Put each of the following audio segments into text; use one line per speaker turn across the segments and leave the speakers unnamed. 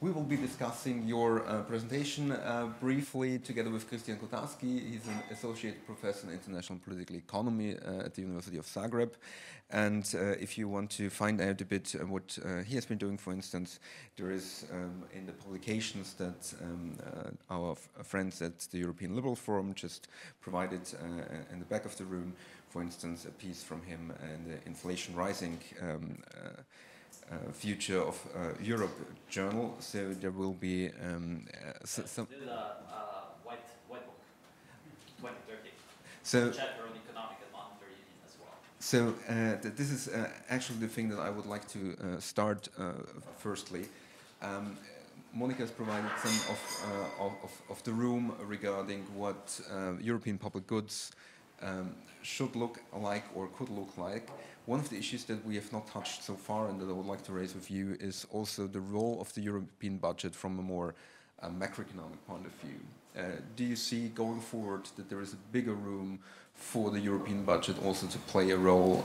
We will be discussing your presentation briefly together with Kotarski. He's an associate professor in international political economy at the University of Zagreb. And if you want to find out a bit what he has been doing, for instance, there is in the publications that our friends at the European Liberal Forum just provided in the back of the room, for instance, a piece from him and the Inflation Rising Future of Europe journal. So there will be some.
Still white book, 2030.
So
chapter on economic and monetary union as well.
So this is actually the thing that I would like to start firstly. Monica has provided some of the room regarding what European public goods should look like or could look like. One of the issues that we have not touched so far and that I would like to raise with you is also the role of the European budget from a more macroeconomic point of view. Do you see going forward that there is a bigger room for the European budget also to play a role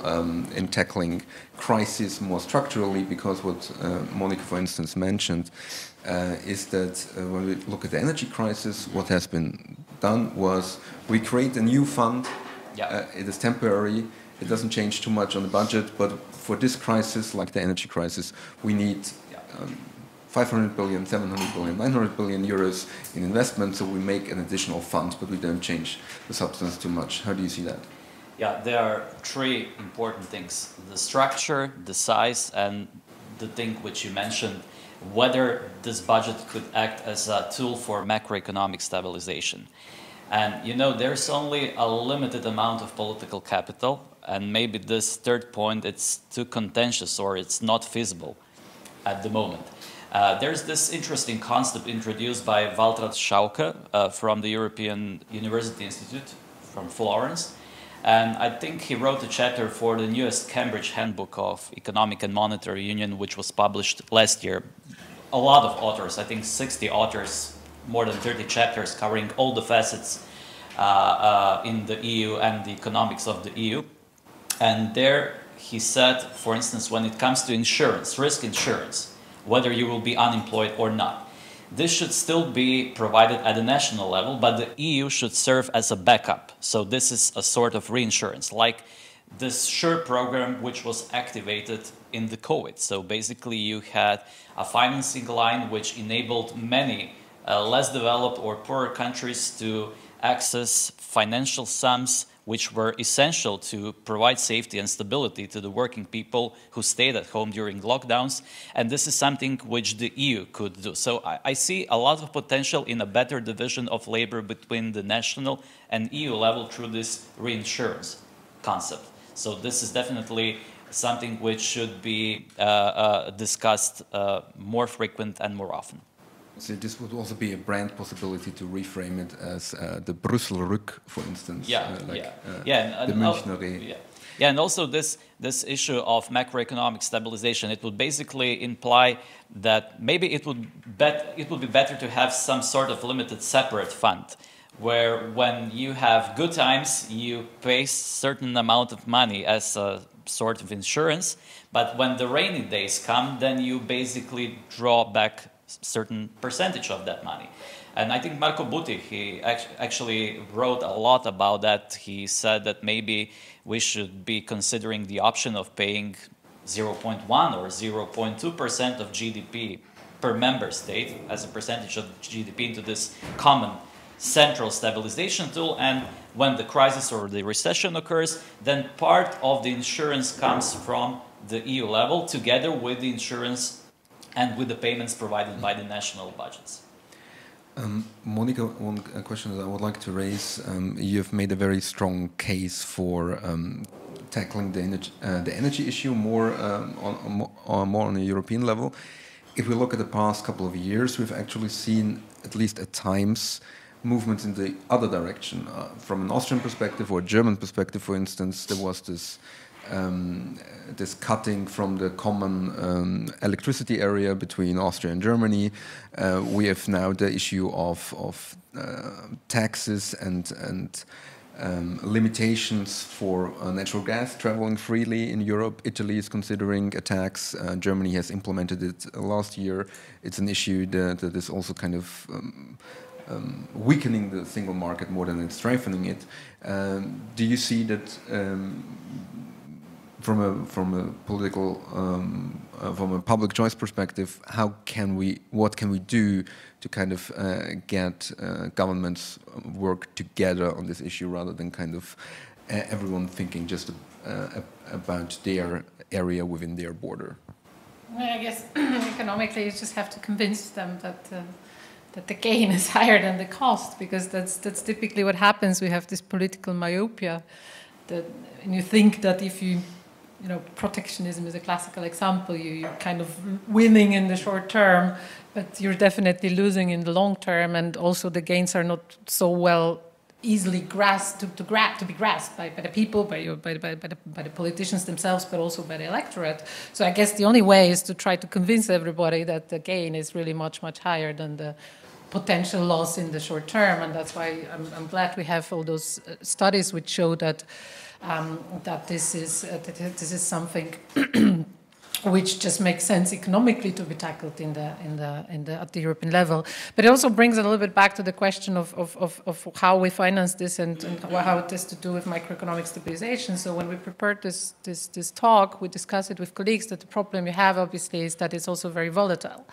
in tackling crises more structurally? Because what Monica, for instance, mentioned is that when we look at the energy crisis, what has been done was we create a new fund.
Yeah.
It is temporary. It doesn't change too much on the budget, but for this crisis, like the energy crisis, we need 500 billion, 700 billion, 900 billion euros in investment, so we make an additional fund, but we don't change the substance too much. How do you see that?
Yeah, there are three important things: the structure, the size, and the thing which you mentioned, whether this budget could act as a tool for macroeconomic stabilization. And you know, there's only a limited amount of political capital, and maybe this third point, it's too contentious or it's not feasible at the moment. There's this interesting concept introduced by Waltraud Schauke from the European University Institute from Florence. And I think he wrote a chapter for the newest Cambridge Handbook of Economic and Monetary Union, which was published last year. A lot of authors, I think 60 authors, more than 30 chapters covering all the facets in the EU and the economics of the EU. And there he said, for instance, when it comes to insurance, risk insurance, whether you will be unemployed or not, this should still be provided at the national level, but the EU should serve as a backup. So this is a sort of reinsurance, like this SURE program which was activated in the COVID. So basically you had a financing line which enabled many less developed or poorer countries to access financial sums which were essential to provide safety and stability to the working people who stayed at home during lockdowns. And this is something which the EU could do. So I see a lot of potential in a better division of labor between the national and EU level through this reinsurance concept. So this is definitely something which should be discussed more frequent and more often.
So this would also be a brand possibility to reframe it as the Brussel Rück, for instance.
The
Münchner.
Yeah, and also this issue of macroeconomic stabilization, it would basically imply that maybe it would be better to have some sort of limited separate fund, where when you have good times, you pay certain amount of money as a sort of insurance, but when the rainy days come, then you basically draw back certain percentage of that money. And I think Marco Butti, he actually wrote a lot about that. He said that maybe we should be considering the option of paying 0.1 or 0.2% of GDP per member state as a percentage of GDP into this common central stabilization tool. And when the crisis or the recession occurs, then part of the insurance comes from the EU level together with the insurance and with the payments provided by the national budgets.
Monica, one question that I would like to raise. You have made a very strong case for tackling the energy issue more on a European level. If we look at the past couple of years, we've actually seen, at least at times, movements in the other direction. From an Austrian perspective or a German perspective, for instance, there was this cutting from the common electricity area between Austria and Germany. We have now the issue of taxes and limitations for natural gas traveling freely in Europe. Italy is considering a tax. Germany has implemented it last year. It's an issue that is also kind of weakening the single market more than it's strengthening it. Do you see that from a political, from a public choice perspective, what can we do to kind of get governments work together on this issue rather than kind of everyone thinking just about their area within their border?
Well, I guess economically you just have to convince them that the gain is higher than the cost, because that's typically what happens. We have this political myopia and you think that if you protectionism is a classical example. You're kind of winning in the short term, but you're definitely losing in the long term, and also the gains are not so well easily grasped to be grasped by the people, by the politicians themselves, but also by the electorate. So I guess the only way is to try to convince everybody that the gain is really much, much higher than the potential loss in the short term, and that's why I'm glad we have all those studies which show that this is something which just makes sense economically to be tackled at the European level. But it also brings a little bit back to the question of how we finance this and how it has to do with macroeconomic stabilization. So when we prepared this talk, we discussed it with colleagues that the problem you have obviously is that it's also very volatile,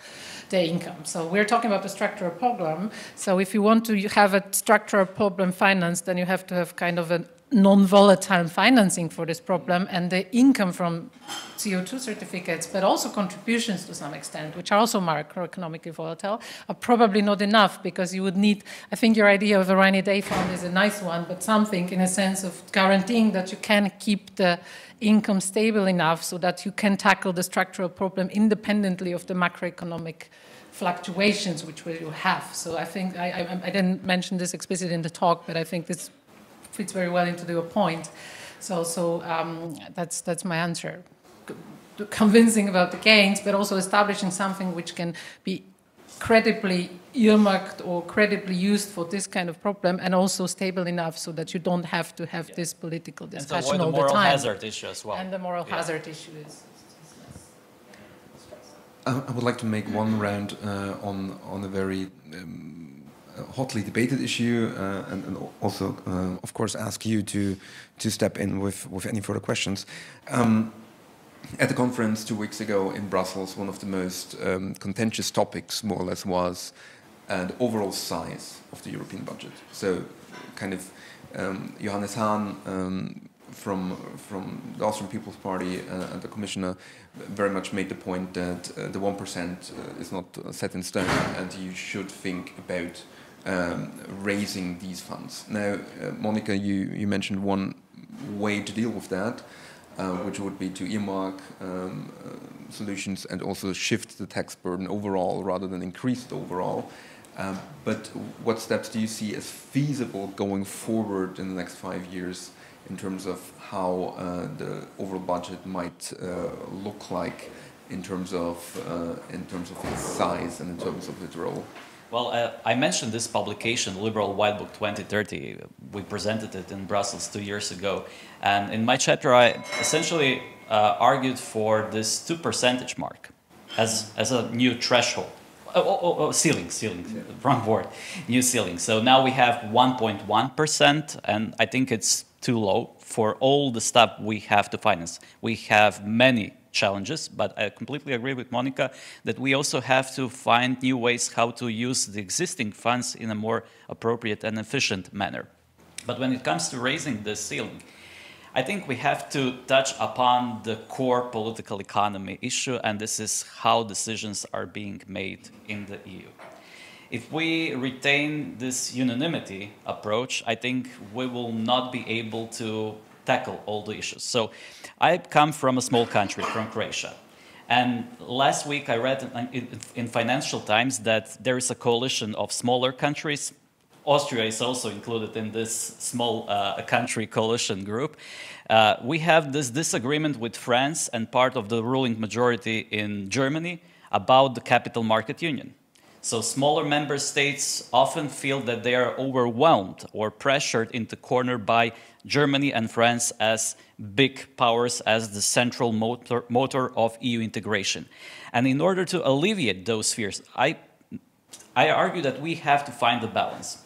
the income. So we're talking about the structural problem. So if you want to have a structural problem financed, then you have to have kind of a non-volatile financing for this problem, and the income from CO2 certificates, but also contributions to some extent, which are also macroeconomically volatile, are probably not enough, because you would need, I think your idea of a rainy day fund is a nice one, but something in a sense of guaranteeing that you can keep the income stable enough so that you can tackle the structural problem independently of the macroeconomic fluctuations which you have. So I think, I didn't mention this explicitly in the talk, but I think this fits very well into your point. So that's my answer. Convincing about the gains, but also establishing something which can be credibly earmarked or credibly used for this kind of problem, and also stable enough so that you don't have to have this political discussion all the time. And the
moral hazard issue as well.
And the moral hazard issue is
I would like to make one round on a very hotly debated issue, and also, of course, ask you to step in with any further questions. At the conference 2 weeks ago in Brussels, one of the most contentious topics, more or less, was the overall size of the European budget. So, kind of, Johannes Hahn from the Austrian People's Party and the Commissioner very much made the point that the 1% is not set in stone, and you should think about raising these funds. Now, Monica, you mentioned one way to deal with that, which would be to earmark solutions and also shift the tax burden overall rather than increase it overall. But what steps do you see as feasible going forward in the next 5 years in terms of how the overall budget might look like in terms of its size and in terms of its role?
Well, I mentioned this publication, Liberal White Book 2030. We presented it in Brussels 2 years ago. And in my chapter, I essentially argued for this 2% mark as a new threshold. Ceiling, wrong word, new ceiling. So now we have 1.1%, and I think it's too low for all the stuff we have to finance. We have many challenges, but I completely agree with Monica that we also have to find new ways how to use the existing funds in a more appropriate and efficient manner. But when it comes to raising the ceiling, I think we have to touch upon the core political economy issue, and this is how decisions are being made in the EU. If we retain this unanimity approach, I think we will not be able to tackle all the issues. So I come from a small country, from Croatia. And last week I read in Financial Times that there is a coalition of smaller countries. Austria is also included in this small country coalition group. We have this disagreement with France and part of the ruling majority in Germany about the capital market union. So smaller member states often feel that they are overwhelmed or pressured into corner by Germany and France as big powers, as the central motor of EU integration. And in order to alleviate those fears, I argue that we have to find the balance.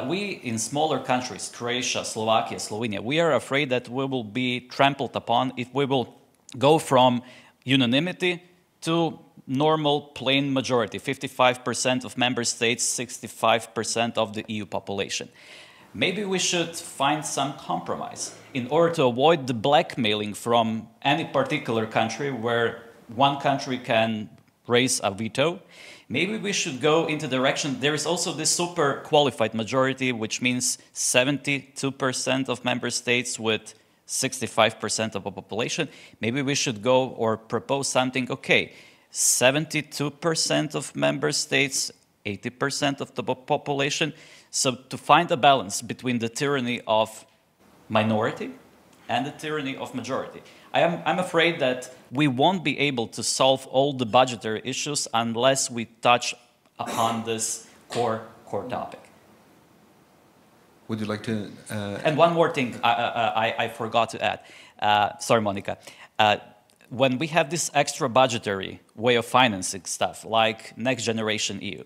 We, in smaller countries, Croatia, Slovakia, Slovenia, we are afraid that we will be trampled upon if we will go from unanimity to normal plain majority, 55% of member states, 65% of the EU population. Maybe we should find some compromise in order to avoid the blackmailing from any particular country where one country can raise a veto. Maybe we should go into the direction, there is also this super qualified majority, which means 72% of member states with 65% of the population. Maybe we should go or propose something, okay, 72% of member states, 80% of the population. So to find a balance between the tyranny of minority and the tyranny of majority. I'm afraid that we won't be able to solve all the budgetary issues unless we touch upon this core topic.
Would you like to...
And one more thing I forgot to add. Sorry, Monica. When we have this extra budgetary way of financing stuff, like Next Generation EU,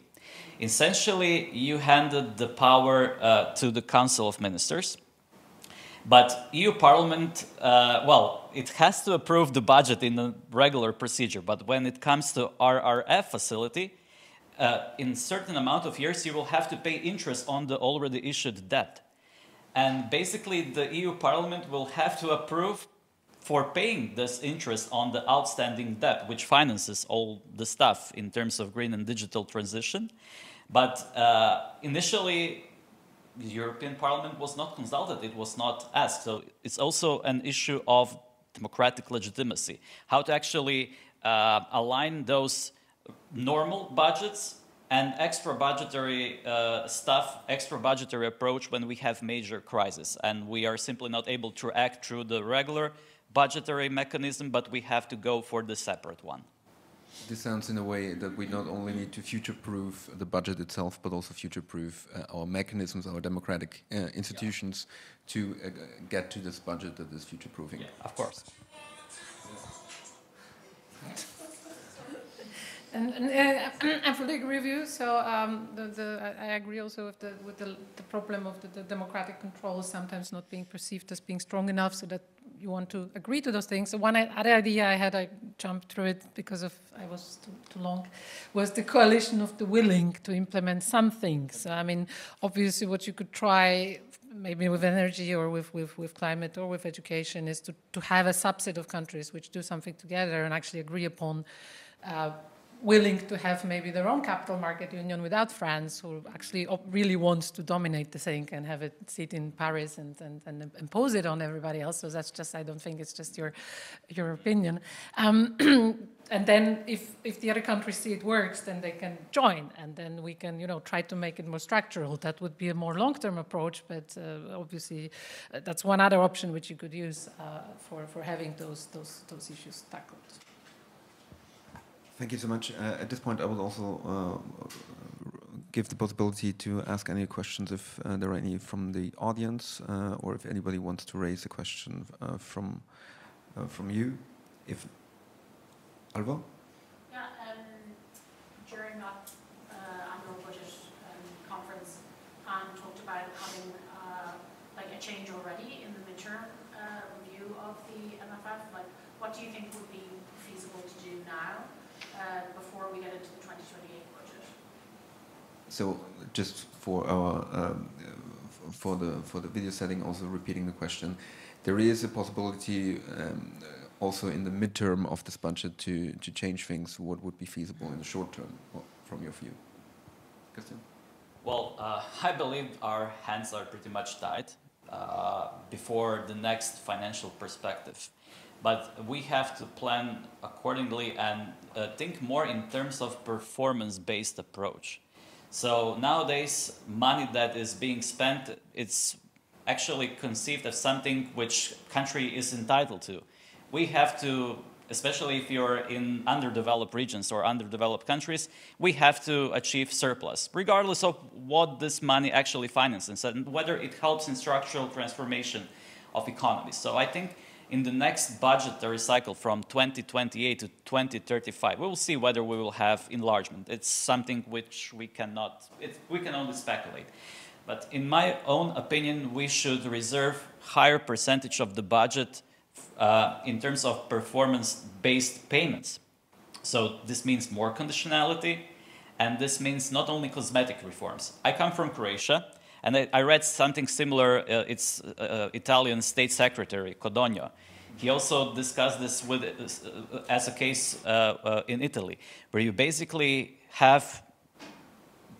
essentially you handed the power to the Council of Ministers. But EU Parliament, well, it has to approve the budget in a regular procedure. But when it comes to RRF facility, in a certain amount of years, you will have to pay interest on the already issued debt. And basically, the EU Parliament will have to approve for paying this interest on the outstanding debt, which finances all the stuff in terms of green and digital transition. But initially, the European Parliament was not consulted, it was not asked. So it's also an issue of democratic legitimacy, how to actually align those normal budgets and extra budgetary stuff, extra budgetary approach when we have major crises. And we are simply not able to act through the regular budgetary mechanism, but we have to go for the separate one.
This sounds in a way that we not only need to future-proof the budget itself, but also future-proof our mechanisms, our democratic institutions to get to this budget that is future-proofing.
Yeah, of course.
And I fully agree with you. So I agree also with the problem of the democratic control sometimes not being perceived as being strong enough, so that you want to agree to those things. So one other idea I had, I jumped through it because I was too long, was the coalition of the willing to implement some things. I mean, obviously what you could try, maybe with energy or with climate or with education, is to have a subset of countries which do something together and actually agree upon willing to have maybe their own capital market union without France, who actually really wants to dominate the thing and have it sit in Paris and impose it on everybody else. So that's just, I don't think it's just your opinion. And then if the other countries see it works, then they can join, and then we can, try to make it more structural. That would be a more long-term approach, but obviously that's one other option which you could use for having those issues tackled.
Thank you so much. At this point, I will also give the possibility to ask any questions if there are any from the audience, or if anybody wants to raise a question from you. If Alva?
Yeah, during that annual budget conference, Anne talked about having like a change already in the midterm review of the MFF. Like, what do you think would be feasible to do now? Before we get into the 2028 budget.
So, just for our for the video setting, also repeating the question, there is a possibility also in the midterm of this budget to change things. What would be feasible in the short term, from your view? Christian?
Well, I believe our hands are pretty much tied before the next financial perspective. But we have to plan accordingly and think more in terms of performance-based approach. So nowadays, money that is being spent, it's actually conceived as something which country is entitled to. We have to especially if you're in underdeveloped regions or underdeveloped countries, we have to achieve surplus, regardless of what this money actually finances and whether it helps in structural transformation of economies. So I think in the next budgetary cycle from 2028 to 2035, we will see whether we will have enlargement. It's something which we cannot, we can only speculate. But in my own opinion, we should reserve higher percentage of the budget in terms of performance-based payments. So this means more conditionality, and this means not only cosmetic reforms. I come from Croatia, and I read something similar. It's Italian State Secretary Codogno. He also discussed this with, as a case in Italy, where you basically have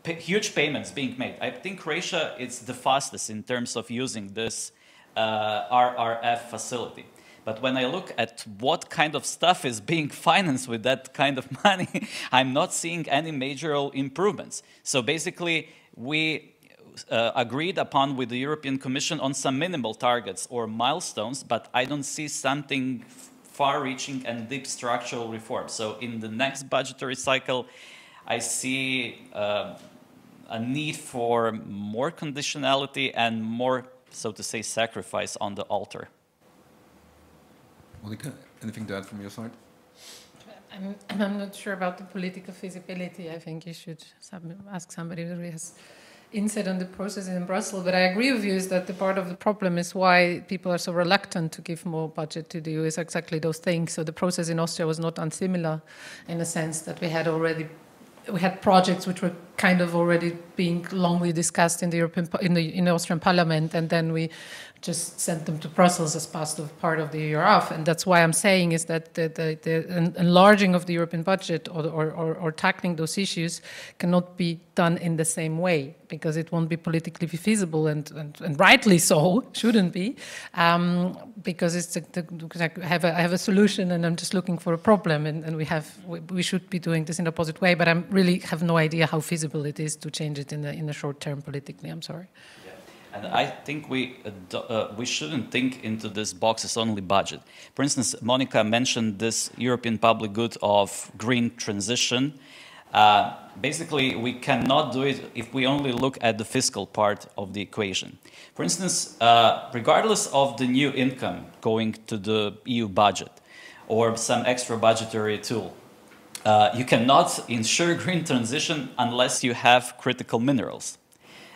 huge payments being made. I think Croatia is the fastest in terms of using this RRF facility. But when I look at what kind of stuff is being financed with that kind of money, I'm not seeing any major improvements. So basically, we agreed upon with the European Commission on some minimal targets or milestones, but I don't see something far-reaching and deep structural reform. So in the next budgetary cycle, I see a need for more conditionality and more, so to say, sacrifice on the altar.
Monica, anything to add from your side?
I'm not sure about the political feasibility. I think you should ask somebody who has insight on the process in Brussels. But I agree with you is that the part of the problem is why people are so reluctant to give more budget to the EU is exactly those things. So the process in Austria was not unsimilar in a sense that we had projects which were kind of already being longly discussed in the in the Austrian Parliament, and then we just sent them to Brussels as part of the ERF. And that's why I'm saying is that the enlarging of the European budget or tackling those issues cannot be done in the same way, because it won't be politically feasible, and rightly so, shouldn't be, because it's I have a solution and I'm just looking for a problem, and we should be doing this in the opposite way, but I really have no idea how feasible it is to change it in the short term politically. I'm sorry.
And I think we shouldn't think into this box as only budget. For instance, Monica mentioned this European public good of green transition. Basically, we cannot do it if we only look at the fiscal part of the equation. For instance, regardless of the new income going to the EU budget or some extra budgetary tool, you cannot ensure green transition unless you have critical minerals.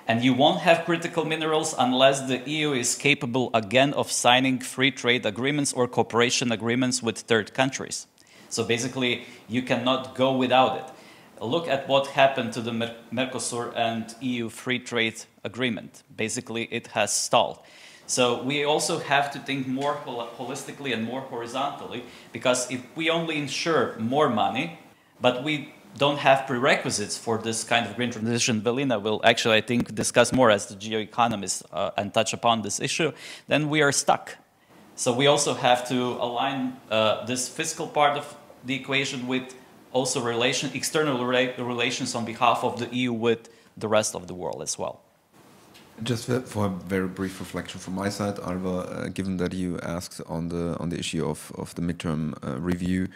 And you won't have critical minerals unless the EU is capable again of signing free trade agreements or cooperation agreements with third countries. So basically, you cannot go without it. Look at what happened to the Mercosur and EU free trade agreement. Basically, it has stalled. So we also have to think more holistically and more horizontally, because if we only ensure more money, but we don't have prerequisites for this kind of green transition, Velina will actually, I think, discuss more as the geoeconomist and touch upon this issue, then we are stuck. So we also have to align this fiscal part of the equation with also external relations on behalf of the EU with the rest of the world as well.
Just for a very brief reflection from my side, Alva, given that you asked on the issue of the midterm review,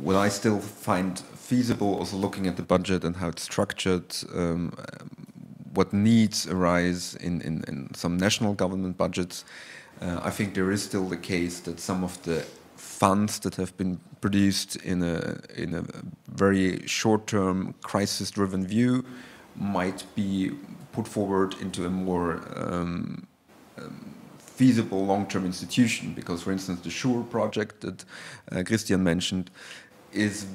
what I still find feasible, also looking at the budget and how it's structured, what needs arise in some national government budgets, I think there is still the case that some of the funds that have been produced in a very short-term, crisis-driven view might be put forward into a more feasible long-term institution. Because, for instance, the SURE project that Christian mentioned is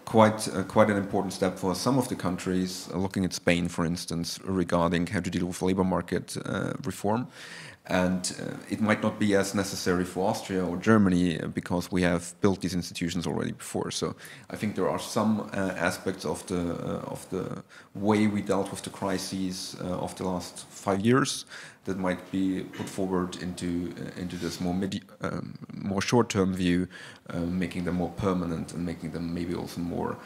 quite an important step for some of the countries, looking at Spain, for instance, regarding how to deal with labor market reform. And it might not be as necessary for Austria or Germany because we have built these institutions already before. So I think there are some aspects of the way we dealt with the crises of the last 5 years that might be put forward into this more short-term view, making them more permanent and making them maybe also more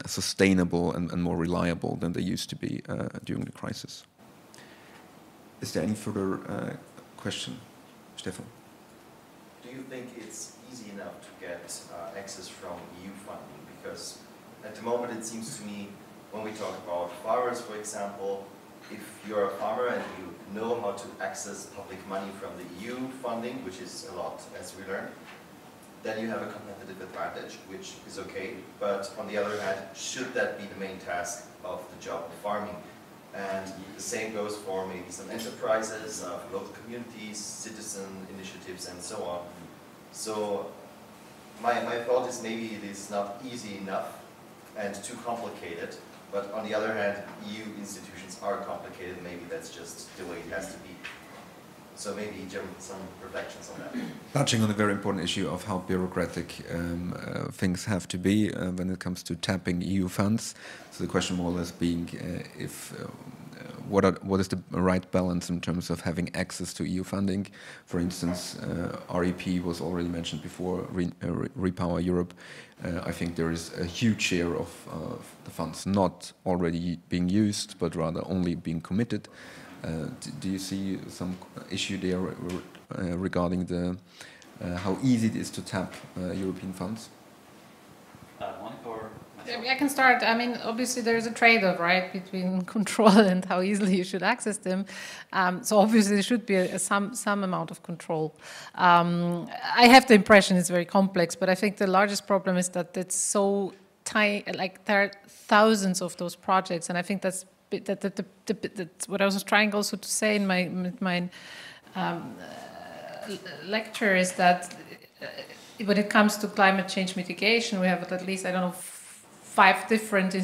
sustainable and more reliable than they used to be during the crisis. Is there any further question, Stefan?
Do you think it's easy enough to get access from EU funding? Because at the moment it seems to me, when we talk about farmers, for example, if you're a farmer and you know how to access public money from the EU funding, which is a lot, as we learned, then you have a competitive advantage, which is okay. But on the other hand, should that be the main task of the job of farming? And the same goes for maybe some enterprises, local communities, citizen initiatives, and so on. So my thought is maybe it is not easy enough and too complicated. But on the other hand, EU institutions are complicated. Maybe that's just the way it has to be. So maybe, Jim, some reflections on that.
Touching on a very important issue of how bureaucratic things have to be when it comes to tapping EU funds. So the question more or less being what is the right balance in terms of having access to EU funding? For instance, REP was already mentioned before, Repower Europe. I think there is a huge share of the funds not already being used, but rather only being committed. Do you see some issue there regarding the how easy it is to tap European funds?
Monica or myself?
I can start. I mean, obviously there is a trade-off, right, between control and how easily you should access them. So obviously there should be some amount of control. I have the impression it's very complex, but I think the largest problem is that it's so tiny. Like there are thousands of those projects, and I think that's what I was trying also to say in my lecture is that when it comes to climate change mitigation, we have at least, I don't know, 5 different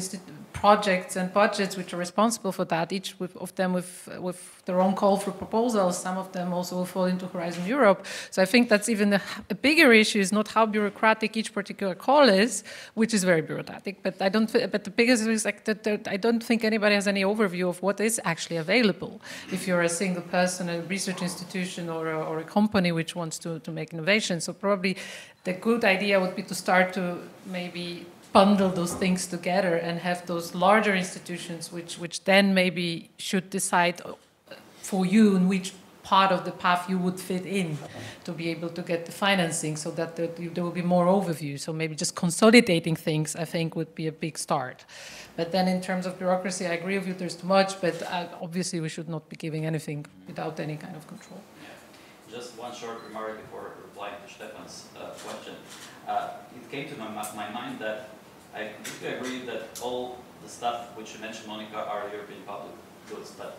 projects and budgets which are responsible for that, each of them with their own call for proposals. Some of them also will fall into Horizon Europe. So I think that's even a bigger issue is not how bureaucratic each particular call is, which is very bureaucratic. But but the biggest is like that I don't think anybody has any overview of what is actually available. If you're a single person, a research institution, or a company which wants to make innovation, so probably the good idea would be to start to maybe bundle those things together and have those larger institutions which then maybe should decide for you in which part of the path you would fit in to be able to get the financing, so that there will be more overview. So maybe just consolidating things, I think, would be a big start. But then in terms of bureaucracy, I agree with you, there's too much, but obviously we should not be giving anything without any kind of control.
Yeah. Just one short remark before replying to Stefan's question. It came to my mind that I completely agree that all the stuff which you mentioned, Monica, are European public goods, but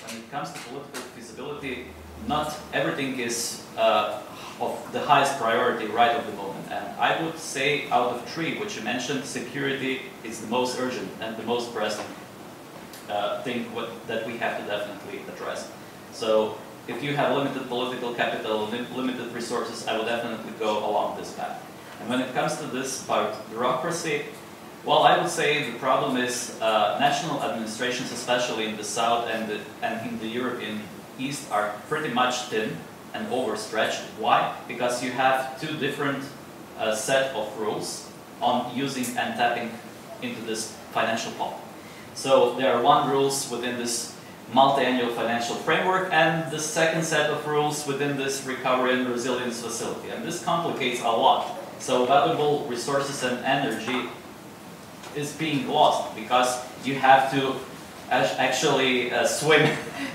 when it comes to political feasibility, not everything is of the highest priority right at the moment. And I would say out of 3, which you mentioned, security is the most urgent and the most pressing thing that we have to definitely address. So if you have limited political capital, limited resources, I will definitely go along this path. And when it comes to this about bureaucracy, well, I would say the problem is national administrations, especially in the south and in the European east, are pretty much thin and overstretched. Why? Because you have 2 different set of rules on using and tapping into this financial pot. So there are 1 rules within this multi-annual financial framework and the second set of rules within this recovery and resilience facility. And this complicates a lot. So valuable resources and energy is being lost because you have to actually swim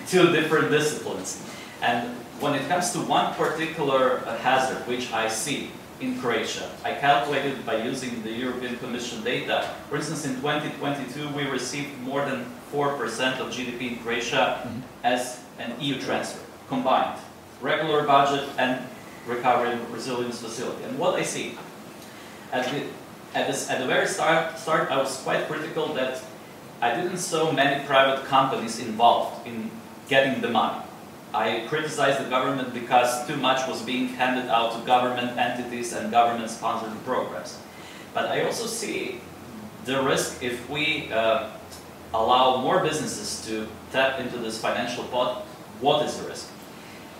2 different disciplines. And when it comes to one particular hazard, which I see in Croatia, I calculated by using the European Commission data. For instance, in 2022, we received more than 4% of GDP in Croatia as an EU transfer, combined. Regular budget and recovery and resilience facility. And what I see, at the very start, I was quite critical that I didn't saw many private companies involved in getting the money. I criticized the government because too much was being handed out to government entities and government-sponsored programs. But I also see the risk if we allow more businesses to tap into this financial pot. What is the risk?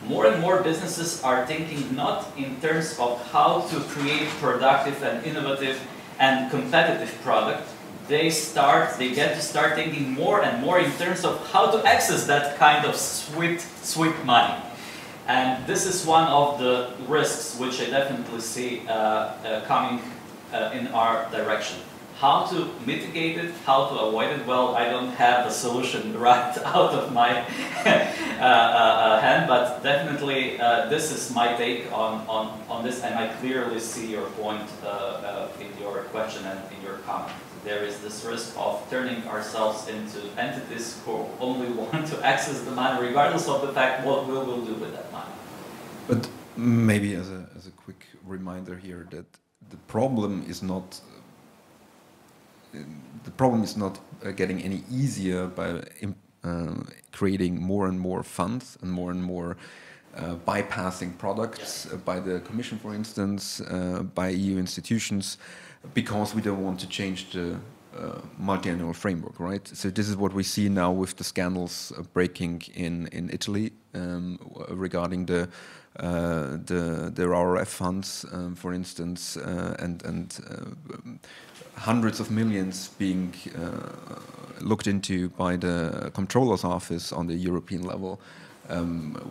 More and more businesses are thinking not in terms of how to create productive and innovative and competitive product. They get to start thinking more and more in terms of how to access that kind of sweet money. And this is one of the risks which I definitely see coming in our direction. How to mitigate it, how to avoid it, well, I don't have a solution right out of my hand, but definitely this is my take on this, and I clearly see your point in your question and in your comment. There is this risk of turning ourselves into entities who only want to access the money, regardless of the fact what we will do with that money.
But maybe as a quick reminder here that the problem is not getting any easier by creating more and more funds and more bypassing products by the Commission, for instance, by EU institutions, because we don't want to change the multi-annual framework, right? So this is what we see now with the scandals breaking in Italy regarding the RRF funds, for instance, and hundreds of millions being looked into by the Comptroller's Office on the European level,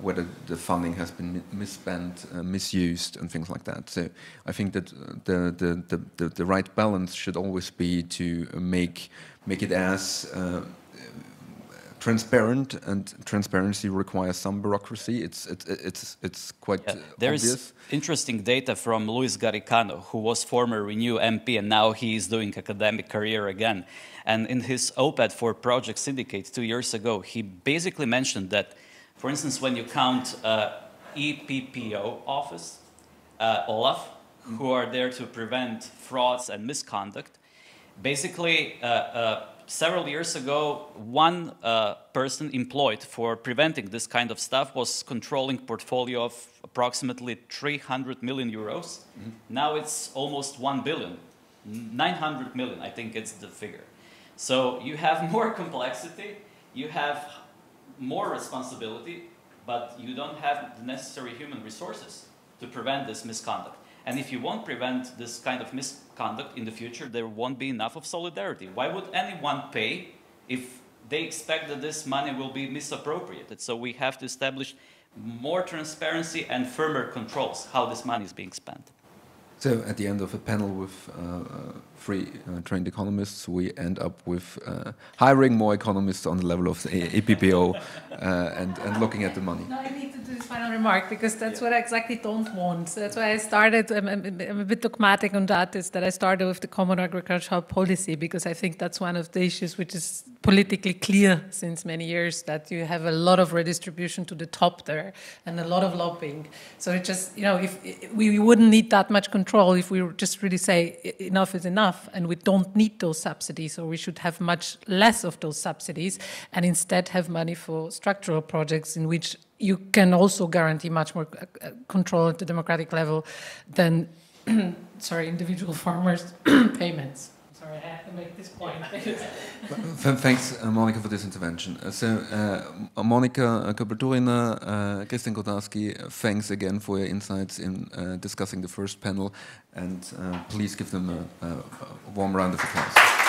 whether the funding has been misspent, misused, and things like that. So I think that the right balance should always be to make it as transparent, and transparency requires some bureaucracy. It's quite
there
obvious.
Is interesting data from Luis Garicano, who was former Renew MP, and now he is doing academic career again. And in his op-ed for Project Syndicate 2 years ago, he basically mentioned that, for instance, when you count EPPO office, Olaf, who are there to prevent frauds and misconduct, basically several years ago, one person employed for preventing this kind of stuff was controlling portfolio of approximately 300 million euros. Mm-hmm. Now it's almost 1 billion, 900 million, I think it's the figure. So you have more complexity, you have more responsibility, but you don't have the necessary human resources to prevent this misconduct. And if you won't prevent this kind of misconduct in the future, there won't be enough of solidarity. Why would anyone pay if they expect that this money will be misappropriated? So we have to establish more transparency and firmer controls how this money is being spent.
So at the end of a panel with three trained economists, we end up with hiring more economists on the level of the EPPO and looking at the money.
No, I need to do this final remark, because that's what I exactly don't want. That's why I started, I'm a bit dogmatic on that, is that I started with the common agricultural policy, because I think that's one of the issues which is politically clear since many years, that you have a lot of redistribution to the top there and a lot of lobbying. So it just, if we wouldn't need that much control if we just really say enough is enough and we don't need those subsidies, or we should have much less of those subsidies and instead have money for structural projects in which you can also guarantee much more control at the democratic level than individual farmers' payments. Sorry, I have to make this point.
Thanks, Monica, for this intervention. Monica, Köppl-Turyna, Christian Kotarski, thanks again for your insights in discussing the first panel, and please give them a warm round of applause.